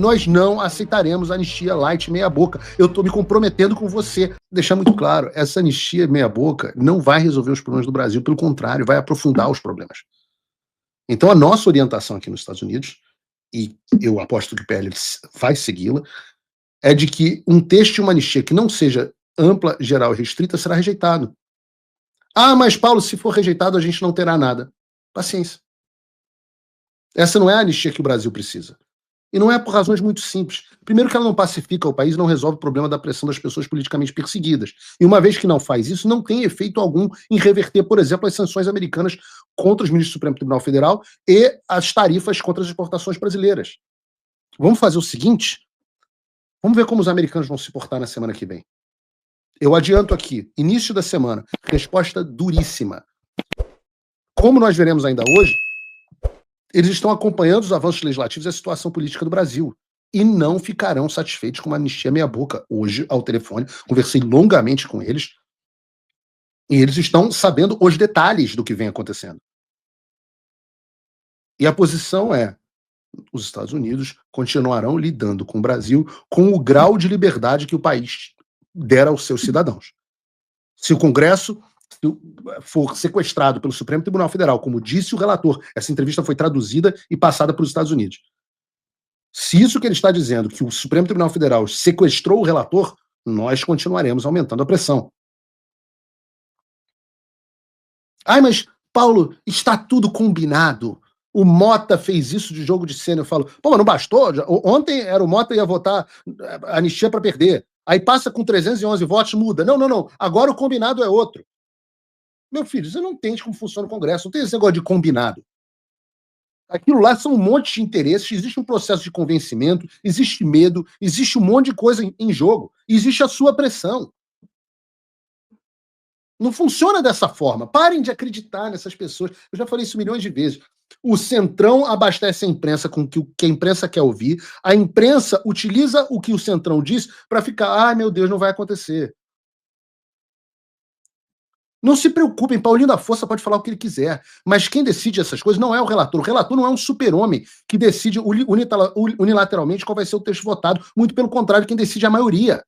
nós não aceitaremos anistia light meia boca. Eu estou me comprometendo com você. Deixar muito claro, essa anistia meia boca não vai resolver os problemas do Brasil, pelo contrário, vai aprofundar os problemas. Então a nossa orientação aqui nos Estados Unidos, e eu aposto que o PL vai segui-la, é de que um texto de uma anistia que não seja ampla, geral e restrita será rejeitado. Ah, mas Paulo, se for rejeitado a gente não terá nada. Paciência. Essa não é a anistia que o Brasil precisa. E não é por razões muito simples. Primeiro que ela não pacifica o país, não resolve o problema da pressão das pessoas politicamente perseguidas. E uma vez que não faz isso, não tem efeito algum em reverter, por exemplo, as sanções americanas contra os ministros do Supremo Tribunal Federal e as tarifas contra as exportações brasileiras. Vamos fazer o seguinte? Vamos ver como os americanos vão se portar na semana que vem. Eu adianto aqui, início da semana, resposta duríssima. Como nós veremos ainda hoje, eles estão acompanhando os avanços legislativos e a situação política do Brasil. E não ficarão satisfeitos com uma anistia meia boca. Hoje, ao telefone, conversei longamente com eles. E eles estão sabendo os detalhes do que vem acontecendo. E a posição é: os Estados Unidos continuarão lidando com o Brasil com o grau de liberdade que o país der aos seus cidadãos. Se o Congresso for sequestrado pelo Supremo Tribunal Federal, como disse o relator, essa entrevista foi traduzida e passada para os Estados Unidos. Se isso que ele está dizendo, que o Supremo Tribunal Federal sequestrou o relator, nós continuaremos aumentando a pressão. Ai, mas, Paulo, está tudo combinado. O Mota fez isso de jogo de cena. Eu falo, pô, mas não bastou? Ontem era o Mota ia votar anistia para perder. Aí passa com 311 votos, muda. Não. Agora o combinado é outro. Meu filho, você não entende como funciona o Congresso. Não tem esse negócio de combinado. Aquilo lá são um monte de interesses, existe um processo de convencimento, existe medo, existe um monte de coisa em jogo. Existe a sua pressão. Não funciona dessa forma. Parem de acreditar nessas pessoas. Eu já falei isso milhões de vezes. O Centrão abastece a imprensa com o que a imprensa quer ouvir. A imprensa utiliza o que o Centrão diz para ficar, ai meu Deus, não vai acontecer. Não se preocupem, Paulinho da Força pode falar o que ele quiser, mas quem decide essas coisas não é o relator. O relator não é um super-homem que decide unilateralmente qual vai ser o texto votado. Muito pelo contrário, quem decide é a maioria.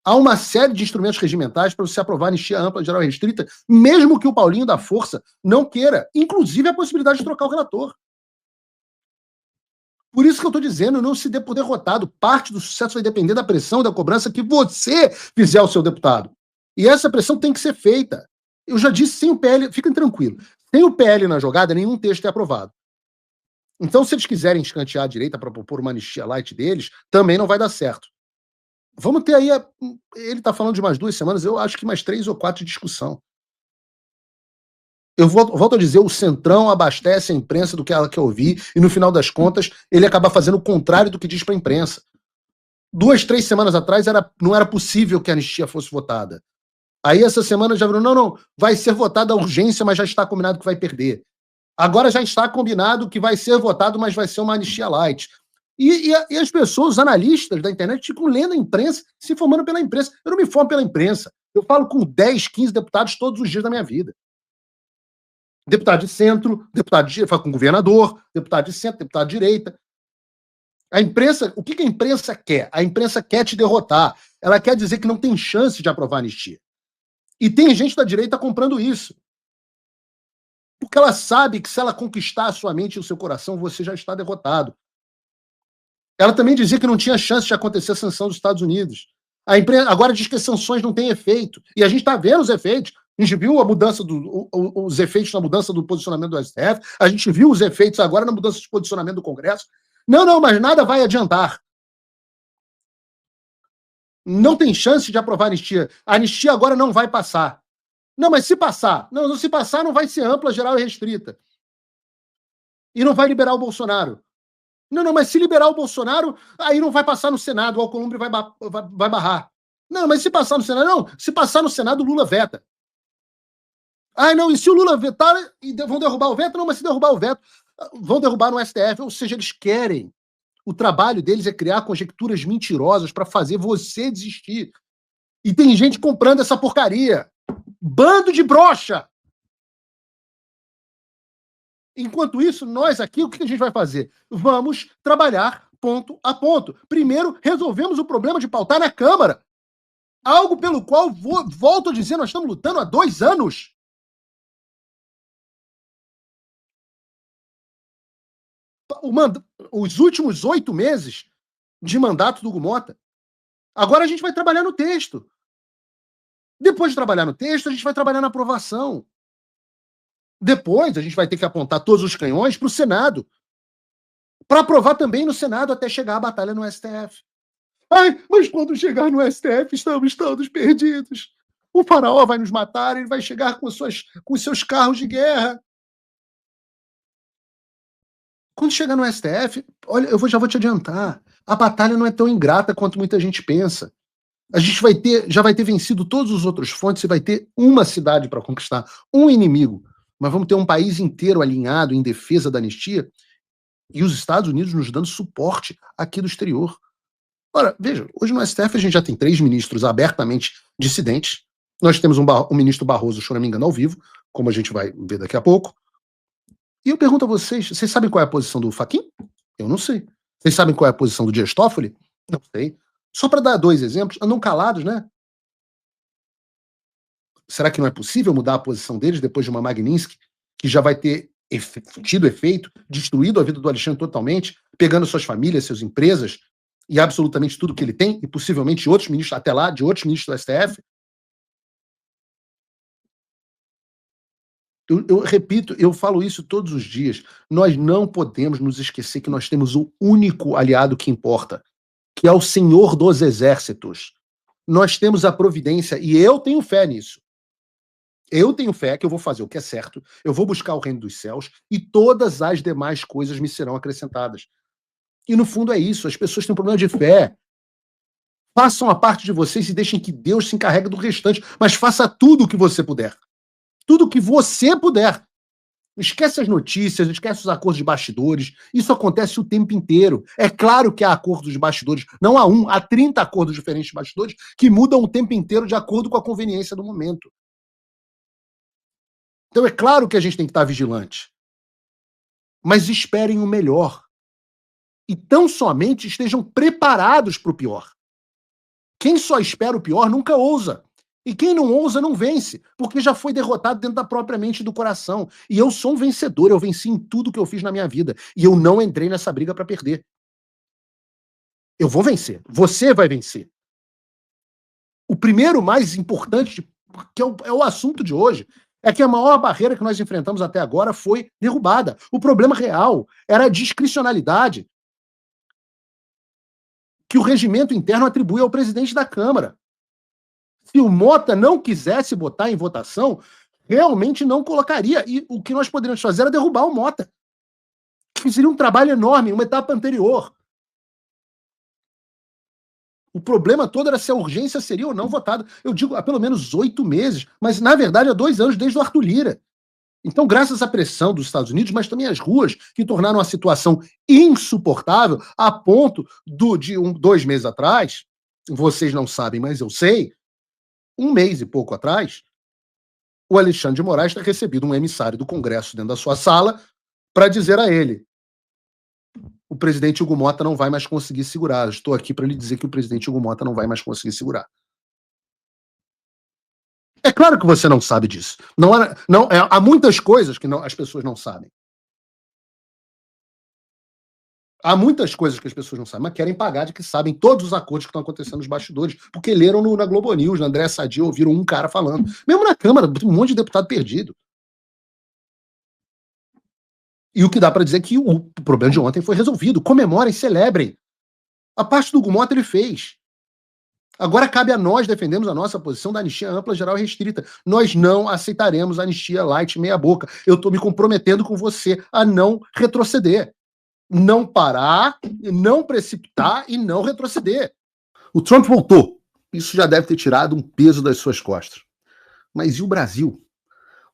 Há uma série de instrumentos regimentais para você aprovar anistia ampla, geral e restrita, mesmo que o Paulinho da Força não queira, inclusive a possibilidade de trocar o relator. Por isso que eu estou dizendo, não se dê por derrotado. Parte do sucesso vai depender da pressão e da cobrança que você fizer ao seu deputado. E essa pressão tem que ser feita. Eu já disse, sem o PL, fiquem tranquilos, sem o PL na jogada, nenhum texto é aprovado. Então, se eles quiserem escantear a direita para propor uma anistia light deles, também não vai dar certo. Vamos ter aí, ele está falando de mais 2 semanas, eu acho que mais 3 ou 4 de discussão. Eu volto a dizer, o Centrão abastece a imprensa do que ela quer ouvir e, no final das contas, ele acaba fazendo o contrário do que diz para a imprensa. 2, 3 semanas atrás não era possível que a anistia fosse votada. Aí essa semana já virou, não, vai ser votada a urgência, mas já está combinado que vai perder. Agora já está combinado que vai ser votado, mas vai ser uma anistia light. E as pessoas, os analistas da internet, ficam lendo a imprensa, se informando pela imprensa. Eu não me informo pela imprensa. Eu falo com 10, 15 deputados todos os dias da minha vida. Deputado de centro, falo com governador, deputado de centro, deputado de direita. A imprensa, o que a imprensa quer? A imprensa quer te derrotar. Ela quer dizer que não tem chance de aprovar a anistia. E tem gente da direita comprando isso. Porque ela sabe que se ela conquistar a sua mente e o seu coração, você já está derrotado. Ela também dizia que não tinha chance de acontecer a sanção dos Estados Unidos. A imprensa agora diz que as sanções não têm efeito. E a gente está vendo os efeitos. A gente viu os efeitos na mudança do posicionamento do STF. A gente viu os efeitos agora na mudança de posicionamento do Congresso. Não, mas nada vai adiantar. Não tem chance de aprovar a anistia. A anistia agora não vai passar. Não, mas se passar. Não, se passar não vai ser ampla, geral e restrita. E não vai liberar o Bolsonaro. Não, mas se liberar o Bolsonaro, aí não vai passar no Senado, o Alcolumbre vai barrar. Não, mas se passar no Senado, não. Se passar no Senado, o Lula veta. Ah, não, e se o Lula vetar, vão derrubar o veto? Não, mas se derrubar o veto, vão derrubar no STF. Ou seja, eles querem. O trabalho deles é criar conjecturas mentirosas para fazer você desistir. E tem gente comprando essa porcaria. Bando de broxa! Enquanto isso, nós aqui, o que a gente vai fazer? Vamos trabalhar ponto a ponto. Primeiro, resolvemos o problema de pautar na Câmara. Algo pelo qual, volto a dizer, nós estamos lutando há 2 anos. Os últimos 8 meses de mandato do Hugo Mota. Agora a gente vai trabalhar no texto. Depois de trabalhar no texto, a gente vai trabalhar na aprovação. Depois, a gente vai ter que apontar todos os canhões para o Senado. Para aprovar também no Senado até chegar a batalha no STF. Ai, mas quando chegar no STF, estamos todos perdidos. O faraó vai nos matar, ele vai chegar com os seus carros de guerra. Quando chegar no STF, olha, já vou te adiantar, a batalha não é tão ingrata quanto muita gente pensa. A gente já vai ter vencido todos os outros frontes e vai ter uma cidade para conquistar, um inimigo. Mas vamos ter um país inteiro alinhado em defesa da anistia e os Estados Unidos nos dando suporte aqui do exterior. Ora, veja, hoje no STF a gente já tem 3 ministros abertamente dissidentes. Nós temos um ministro Barroso, se eu não me engano, ao vivo, como a gente vai ver daqui a pouco. E eu pergunto a vocês sabem qual é a posição do Fachin? Eu não sei. Vocês sabem qual é a posição do Dias Toffoli? Não sei. Só para dar 2 exemplos, andam calados, né? Será que não é possível mudar a posição deles depois de uma Magnitsky, que já vai ter tido efeito, destruído a vida do Alexandre totalmente, pegando suas famílias, suas empresas e absolutamente tudo que ele tem, e possivelmente outros ministros, até lá, de outros ministros do STF? Eu repito, eu falo isso todos os dias. Nós não podemos nos esquecer que nós temos o único aliado que importa, que é o Senhor dos Exércitos. Nós temos a providência, e eu tenho fé nisso. Eu tenho fé que eu vou fazer o que é certo, eu vou buscar o reino dos céus, e todas as demais coisas me serão acrescentadas. E no fundo é isso, as pessoas têm um problema de fé. Façam a parte de vocês e deixem que Deus se encarregue do restante, mas faça tudo o que você puder. Tudo o que você puder. Esquece as notícias, esquece os acordos de bastidores. Isso acontece o tempo inteiro. É claro que há acordos de bastidores. Não há um, há 30 acordos diferentes de bastidores que mudam o tempo inteiro de acordo com a conveniência do momento. Então é claro que a gente tem que estar vigilante. Mas esperem o melhor. E tão somente estejam preparados para o pior. Quem só espera o pior nunca ousa. E quem não ousa não vence, porque já foi derrotado dentro da própria mente e do coração. E eu sou um vencedor, eu venci em tudo que eu fiz na minha vida. E eu não entrei nessa briga para perder. Eu vou vencer. Você vai vencer. O primeiro mais importante, que é o assunto de hoje, é que a maior barreira que nós enfrentamos até agora foi derrubada. O problema real era a discricionalidade que o regimento interno atribui ao presidente da Câmara. Se o Mota não quisesse botar em votação, realmente não colocaria. E o que nós poderíamos fazer era derrubar o Mota. Que seria um trabalho enorme, uma etapa anterior. O problema todo era se a urgência seria ou não votada. Eu digo há pelo menos 8 meses, mas na verdade há 2 anos desde o Arthur Lira. Então, graças à pressão dos Estados Unidos, mas também às ruas, que tornaram a situação insuportável, a ponto de 2 meses atrás, vocês não sabem, mas eu sei, 1 mês e pouco atrás, o Alexandre de Moraes ter recebido um emissário do Congresso dentro da sua sala para dizer a ele: o presidente Hugo Mota não vai mais conseguir segurar. Estou aqui para lhe dizer que o presidente Hugo Mota não vai mais conseguir segurar. É claro que você não sabe disso. Há muitas coisas que as pessoas não sabem. Há muitas coisas que as pessoas não sabem, mas querem pagar de que sabem todos os acordos que estão acontecendo nos bastidores, porque leram na Globo News, na André Sadia, ouviram um cara falando. Mesmo na Câmara, um monte de deputado perdido. E o que dá para dizer é que o problema de ontem foi resolvido. Comemorem, celebrem. A parte do Hugo Mota ele fez. Agora cabe a nós defendermos a nossa posição da anistia ampla, geral e restrita. Nós não aceitaremos a anistia light meia boca. Eu estou me comprometendo com você a não retroceder. Não parar, não precipitar e não retroceder. O Trump voltou. Isso já deve ter tirado um peso das suas costas. Mas e o Brasil?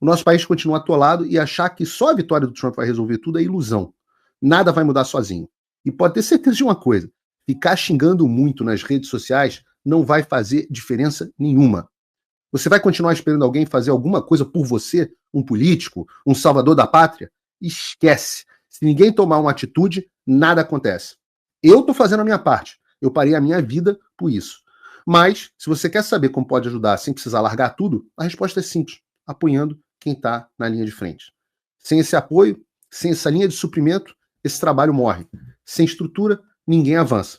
O nosso país continua atolado e achar que só a vitória do Trump vai resolver tudo é ilusão. Nada vai mudar sozinho. E pode ter certeza de uma coisa: ficar xingando muito nas redes sociais não vai fazer diferença nenhuma. Você vai continuar esperando alguém fazer alguma coisa por você? Um político? Um salvador da pátria? Esquece. Se ninguém tomar uma atitude, nada acontece. Eu estou fazendo a minha parte. Eu parei a minha vida por isso. Mas, se você quer saber como pode ajudar sem precisar largar tudo, a resposta é simples: apoiando quem está na linha de frente. Sem esse apoio, sem essa linha de suprimento, esse trabalho morre. Sem estrutura, ninguém avança.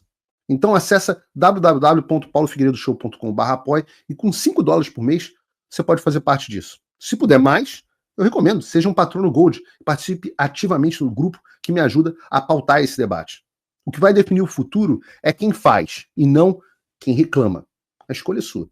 Então acessa www.paulofigueiredoshow.com/apoie e com $5 por mês você pode fazer parte disso. Se puder mais, eu recomendo, seja um patrono Gold e participe ativamente do grupo que me ajuda a pautar esse debate. O que vai definir o futuro é quem faz e não quem reclama. A escolha é sua.